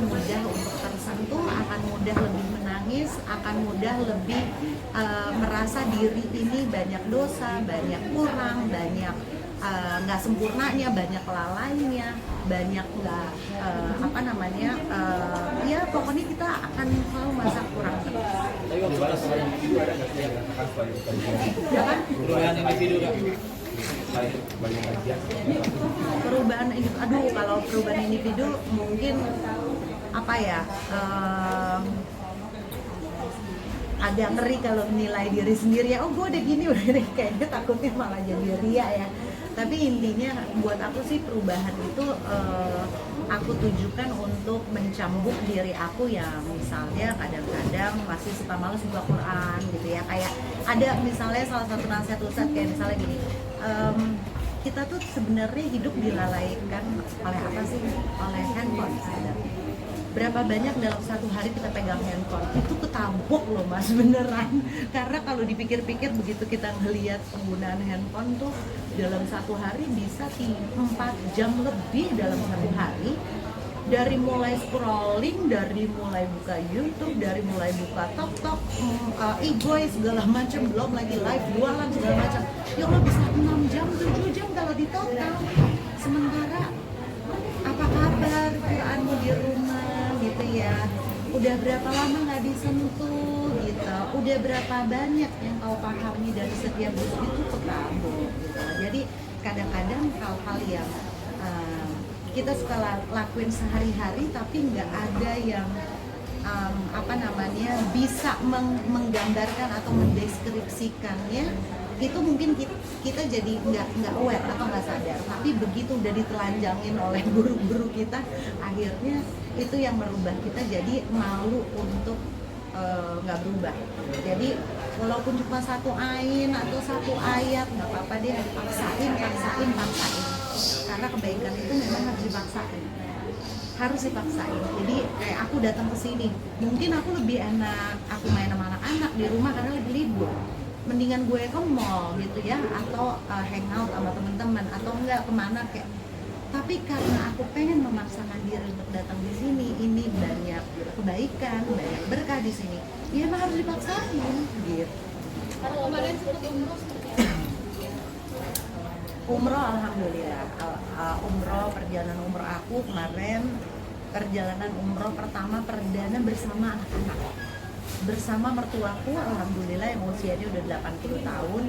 mudah untuk tersentuh, akan mudah lebih menangis, akan mudah lebih merasa diri ini banyak dosa, banyak kurang, banyak nggak sempurnanya, banyak lalainya, banyak nggak ya pokoknya kita akan selalu merasa kurang terus. Tapi waktu pas individu ada nggak sih yang merasakan Ya kan? perubahan individu kan? Perubahan individu, kalau perubahan individu mungkin apa ya, agak ngeri kalau menilai diri sendiri ya, oh gue udah gini kayaknya takutnya malah jadi ria ya. Tapi intinya buat aku sih perubahan itu aku tujukan untuk mencambuk diri aku yang misalnya kadang-kadang masih suka malas buka Quran gitu ya. Kayak ada misalnya salah satu nasihat Ustadz kayak misalnya gini, kita tuh sebenarnya hidup dilalaikan oleh apa sih? Oleh handphone sebenarnya. Berapa banyak dalam satu hari kita pegang handphone, itu ketabok loh mas, beneran. Karena kalau dipikir-pikir begitu kita ngelihat penggunaan handphone tuh dalam satu hari bisa 4 jam lebih dalam satu hari. Dari mulai scrolling, dari mulai buka YouTube, dari mulai buka TikTok, e-boy segala macam, belum lagi live jualan segala macam. Ya Allah bisa 6 jam, 7 jam kalau di total. Sementara apa kabar Quranmu di rumah gitu ya, udah berapa lama nggak disentuh gitu, udah berapa banyak yang kau pahami dari setiap buku itu ketabung gitu. Jadi kadang-kadang hal-hal yang kita suka lakuin sehari-hari tapi nggak ada yang bisa menggambarkan atau mendeskripsikannya, itu mungkin kita jadi nggak aware atau nggak sadar. Tapi begitu udah ditelanjangin oleh guru-guru kita, akhirnya itu yang merubah kita jadi malu untuk nggak berubah. Jadi walaupun cuma satu ain atau satu ayat nggak apa-apa deh, paksain. Karena kebaikan itu memang harus dipaksain. Jadi kayak aku datang ke sini, mungkin aku lebih enak aku main sama anak-anak di rumah karena lebih libur. Mendingan gue ke mall gitu ya, atau hangout sama teman-teman, atau enggak kemana kayak. Tapi karena aku pengen memaksakan diri untuk datang di sini, ini banyak kebaikan, banyak berkah di sini. Ya emang harus dipaksain gitu. Kalau kemarin sempat umroh seperti apa? Umroh alhamdulillah. Perjalanan umroh aku kemarin, perjalanan umroh pertama perdana bersama anak-anak, bersama mertuaku, alhamdulillah yang usianya udah 80 tahun.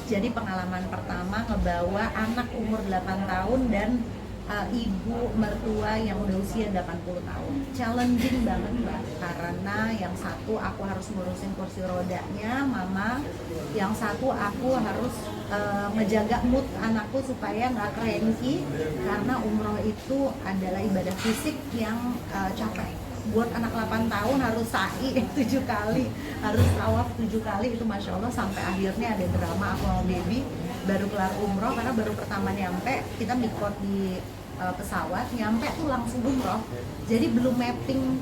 Jadi pengalaman pertama ngebawa anak umur 8 tahun dan ibu mertua yang udah usia 80 tahun. Challenging banget mbak, karena yang satu aku harus ngurusin kursi rodanya mama, yang satu aku harus ngejaga mood anakku supaya nggak cranky, karena umroh itu adalah ibadah fisik yang capek. Buat anak 8 tahun harus sa'i 7 kali, harus tawaf 7 kali, itu Masya Allah. Sampai akhirnya ada drama aku sama baby baru kelar umroh, karena baru pertama nyampe, kita mikot di pesawat, nyampe tuh langsung umroh. Jadi belum mapping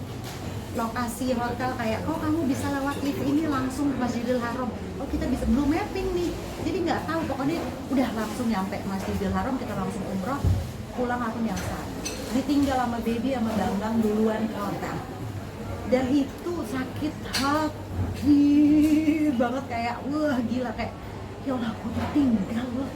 lokasi hotel kayak, oh kamu bisa lewat lift ini langsung ke Masjidil Haram, oh kita bisa, belum mapping nih. Jadi nggak tahu, pokoknya udah langsung nyampe Masjidil Haram, kita langsung umroh, pulang aku nyasar. Ditinggal sama baby sama Bambang duluan ke hotel. Dan itu sakit hati banget, kayak wah gila, kayak ya Allah aku ditinggal loh.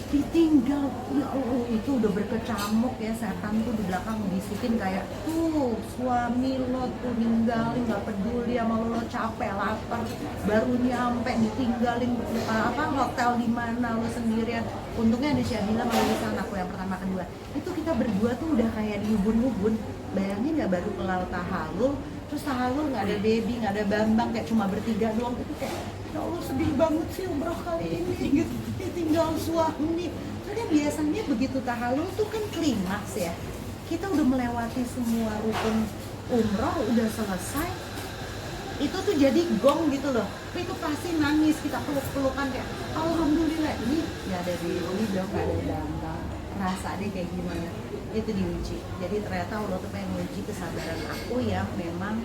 Ditinggal, ya Allah itu udah berkecamuk ya, setan tuh di belakang bisikin kayak tuh suami lo tuh ninggalin, gak peduli sama lo, capek lapar baru nyampe ditinggalin hotel di mana lo sendirian. Untungnya ada Syahila sama Lisan, aku yang pertama kedua, itu kita berdua tuh udah kayak diubun-ubun. Bayangin nggak, baru kelar tahalul, terus tahalul nggak ada baby, nggak ada Bambang, kayak cuma bertiga doang. Itu kayak ya Allah sedih banget sih umroh kali ini gitu, tinggal suami. Karena biasanya begitu tahalul tuh kan klimaks ya, kita udah melewati semua rukun umroh, udah selesai, itu tuh jadi gong gitu loh. Tapi itu pasti nangis, kita peluk-pelukan kayak alhamdulillah. Ini nggak ada baby dong, nggak ada Bambang, rasa deh kayak gimana. Itu diuji. Jadi ternyata Allah tuh pengen uji kesabaran aku yang memang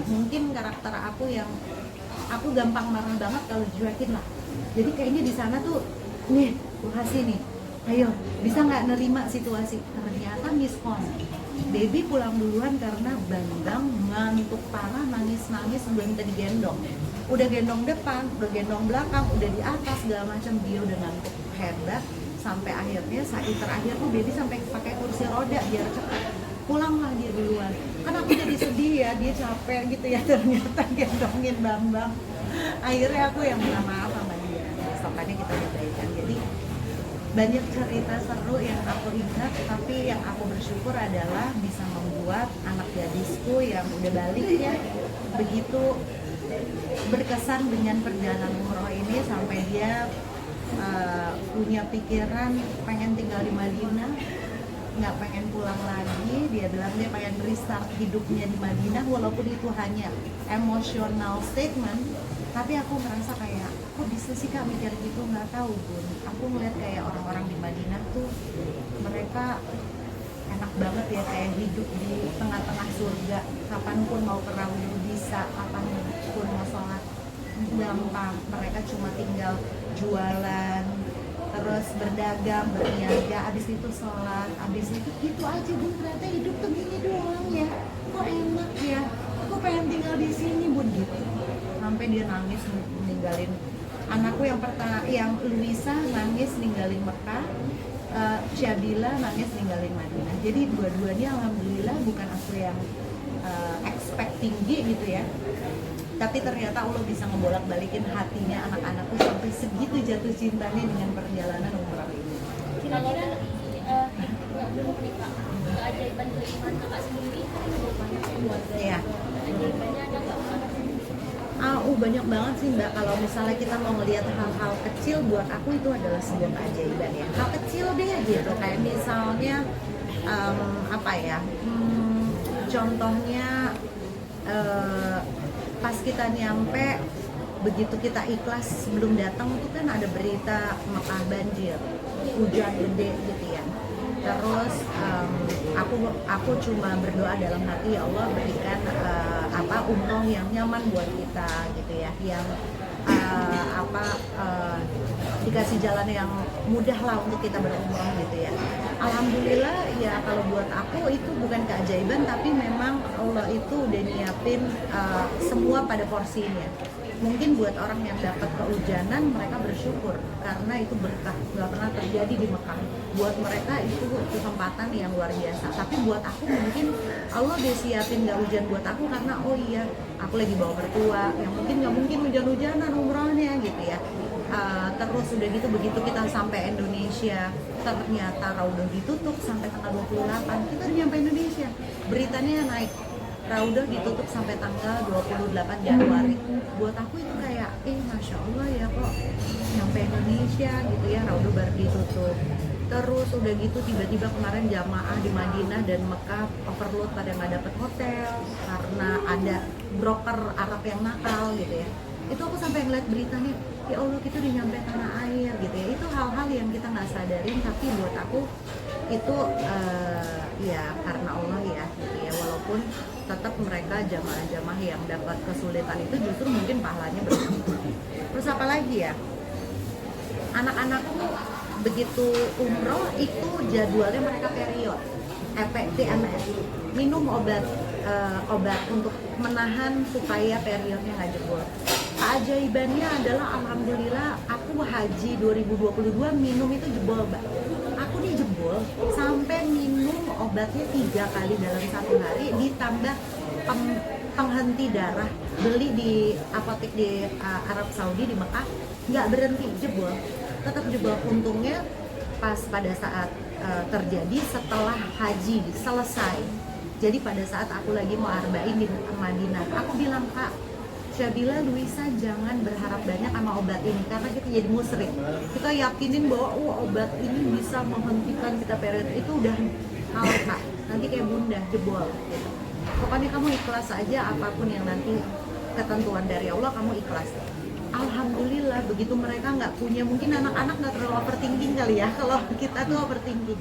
mungkin karakter aku yang aku gampang marah banget kalau dicuekin lah. Jadi kayaknya di sana tuh nih gue kasih nih, ayo bisa nggak nerima situasi, ternyata miskom. Baby pulang duluan karena Bambang ngantuk parah, nangis udah minta digendong, udah gendong depan, udah gendong belakang, udah di atas segala macam, dia udah ngantuk hebat. Sampai akhirnya saat terakhir tuh baby sampai pakai kursi roda biar cepat pulanglah dia duluan. Kan aku jadi sedih ya, dia capek gitu ya ternyata gendongin Bambang. Akhirnya aku yang minta maaf sama dia, besokannya kita udah baikan. Jadi banyak cerita seru yang aku ingat, tapi yang aku bersyukur adalah bisa membuat anak gadisku yang udah balik ya begitu berkesan dengan perjalanan umroh ini, sampai dia punya pikiran pengen tinggal di Madinah, nggak pengen pulang lagi. Dia bilang dia pengen restart hidupnya di Madinah, walaupun itu hanya emotional statement. Tapi aku merasa kayak, kok bisa sih Kak mikir gitu? Nggak tahu Bun, aku ngeliat kayak orang-orang di Madinah tuh mereka enak banget ya, kayak hidup di tengah-tengah surga. Kapanpun mau ke Raudhah bisa, kapanpun mau sholat gampang. Mereka cuma tinggal jualan, terus berdagang, berniaga, abis itu sholat, abis itu gitu aja. Bun, ternyata hidup tuh gini doang ya, kok enak ya, aku pengen tinggal di sini Bun gitu. Sampai dia nangis ninggalin anakku yang pertama, yang Luisa nangis ninggalin Mekah, Syabila nangis ninggalin Madinah. Jadi dua-duanya alhamdulillah bukan aku yang expect tinggi gitu ya, tapi ternyata Allah bisa ngebolak-balikin hatinya anak-anakku sampai segitu jatuh cintanya dengan perjalanan umrah ini. Kira-kira belum menikah, keajaiban keiman kakak sendiri banyak keluarga. Iya. Keajaibannya ada nggak? Banyak banget sih Mbak. Kalau misalnya kita mau ngelihat hal-hal kecil, buat aku itu adalah sebuah keajaiban ya. Hal kecil deh gitu, kayak misalnya contohnya pas kita nyampe, begitu kita ikhlas sebelum datang itu kan ada berita Mekah banjir, hujan gede gitu ya. Terus aku cuma berdoa dalam hati, ya Allah berikan umroh yang nyaman buat kita gitu ya, yang dikasih jalan yang mudah lah untuk kita berumroh gitu ya. Alhamdulillah ya, kalau buat aku itu bukan keajaiban, tapi memang Allah itu udah nyiapin semua pada porsinya. Mungkin buat orang yang dapat kehujanan, mereka bersyukur karena itu berkah, nggak pernah terjadi di Mekah. Buat mereka itu kesempatan yang luar biasa. Tapi buat aku mungkin Allah udah siapin nggak hujan buat aku karena oh iya, aku lagi bawa mertua yang mungkin nggak mungkin hujan-hujanan umrohnya gitu ya. Terus udah gitu, begitu kita sampai Indonesia ternyata Raudhah ditutup sampai tanggal 28. Kita udah nyampe Indonesia, beritanya naik Raudhah ditutup sampai tanggal 28 Januari. Buat aku itu kayak, Masya Allah ya, kok nyampe Indonesia gitu ya, Raudhah baru ditutup. Terus udah gitu tiba-tiba kemarin jamaah di Madinah dan Mekah overload pada nggak dapet hotel karena ada broker Arab yang nakal gitu ya. Itu aku sampai ngeliat beritanya, ya Allah kita udah nyampe tanah air gitu ya. Itu hal-hal yang kita nggak sadarin, tapi buat aku itu ya karena Allah ya gitu ya. Walaupun tetap mereka jamaah-jamaah yang dapat kesulitan itu justru mungkin pahalanya berlipat. Terus apa lagi ya, anak-anakku begitu umroh itu jadwalnya mereka period PMS, minum obat untuk menahan supaya periodnya nggak jebol. Keajaibannya adalah alhamdulillah aku haji 2022 minum itu jebol Mbak. Aku nih jebol sampai minum obatnya 3 kali dalam 1 hari, ditambah penghenti darah, beli di apotek di Arab Saudi di Mekah, nggak berhenti, jebol, tetap jebol. Untungnya pas pada saat terjadi setelah haji selesai, jadi pada saat aku lagi mau arba'in di Madinah, aku bilang, Kak Syabila, Luisa jangan berharap banyak sama obat ini karena kita jadi musyrik. Kita yakinin bahwa obat ini bisa menghentikan kita period, itu udah hal Kak, nanti kayak bunda jebol gitu. Pokoknya kamu ikhlas aja, apapun yang nanti ketentuan dari Allah kamu ikhlas. Alhamdulillah begitu mereka nggak punya, mungkin anak-anak nggak terlalu overthinking kali ya, kalau kita tuh overthinking.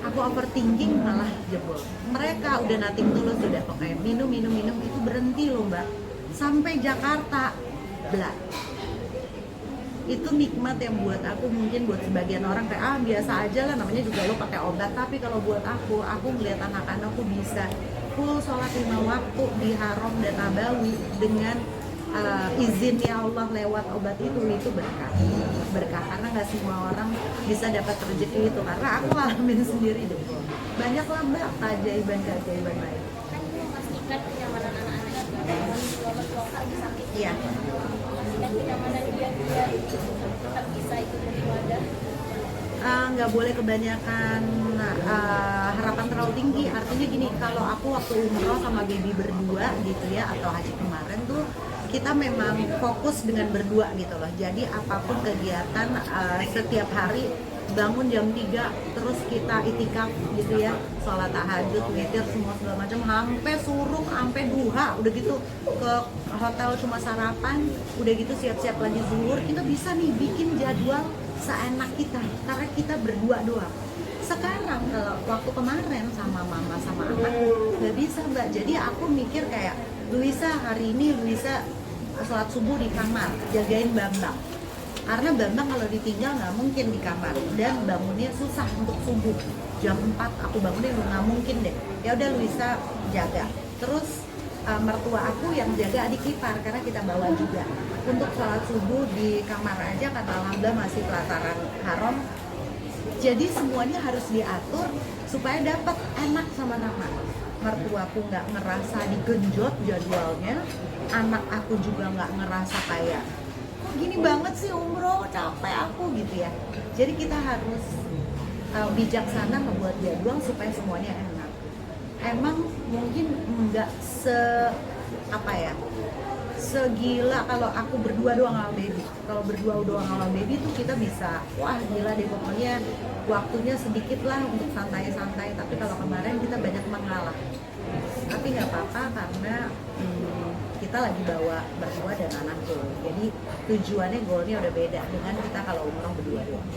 Aku overthinking malah jebol. Mereka udah nating tulus, sudah pokoknya minum itu berhenti loh Mbak, sampai Jakarta bla. itu nikmat yang buat aku, mungkin buat sebagian orang kayak biasa aja lah, namanya juga lo pakai obat. Tapi kalau buat aku melihat anak-anakku bisa full sholat 5 waktu di haram dan nabawi dengan izinnya Allah lewat obat itu berkah karena nggak semua orang bisa dapat rezeki itu, karena aku ngalamin sendiri deh. Banyak lah mbak keajaiban lain. Kan itu memastikan kenyamanan anak-anak juga. Kalau mertua lagi sakit, Iya. memastikan kenyamanan dia tetap bisa ikut beribadah. Nggak boleh kebanyakan harapan terlalu tinggi. Artinya gini, kalau aku waktu umroh sama baby berdua gitu ya, atau haji kemarin tuh kita memang fokus dengan berdua gitu loh. Jadi apapun kegiatan setiap hari bangun jam 3 terus kita itikaf gitu ya, sholat tahajud, witir, semua segala macam sampai suruh, sampai duha, udah gitu ke hotel cuma sarapan, udah gitu siap-siap lagi zuhur. Kita bisa nih bikin jadwal seenak kita karena kita berdua doang. Sekarang kalau waktu kemarin sama mama sama anak nggak bisa mbak. Jadi aku mikir kayak Luisa, hari ini Luisa sholat subuh di kamar jagain Bambang, karena Bambang kalau ditinggal nggak mungkin di kamar dan bangunnya susah untuk subuh jam 4 aku bangunnya nggak mungkin deh. Ya udah Luisa jaga, terus mertua aku yang jaga adik ipar karena kita bawa juga untuk sholat subuh di kamar aja, kata alhamdulillah masih pelataran haram. Jadi semuanya harus diatur supaya dapat enak sama-sama. Mertuaku nggak ngerasa digenjot jadwalnya, anak aku juga nggak ngerasa kayak kok gini banget sih umroh, capek aku gitu ya. Jadi kita harus bijaksana membuat jadwal supaya semuanya enak. Emang mungkin nggak segila kalau aku berdua doang sama baby. Kalau berdua doang sama baby tuh kita bisa wah gila deh, pokoknya waktunya sedikit lah untuk santai-santai. Tapi kalau kemarin kita banyak mengalah, tapi nggak apa-apa karena kita lagi bawa berdua dan anak tuh, jadi tujuannya, goalnya udah beda dengan kita kalau umroh berdua doang.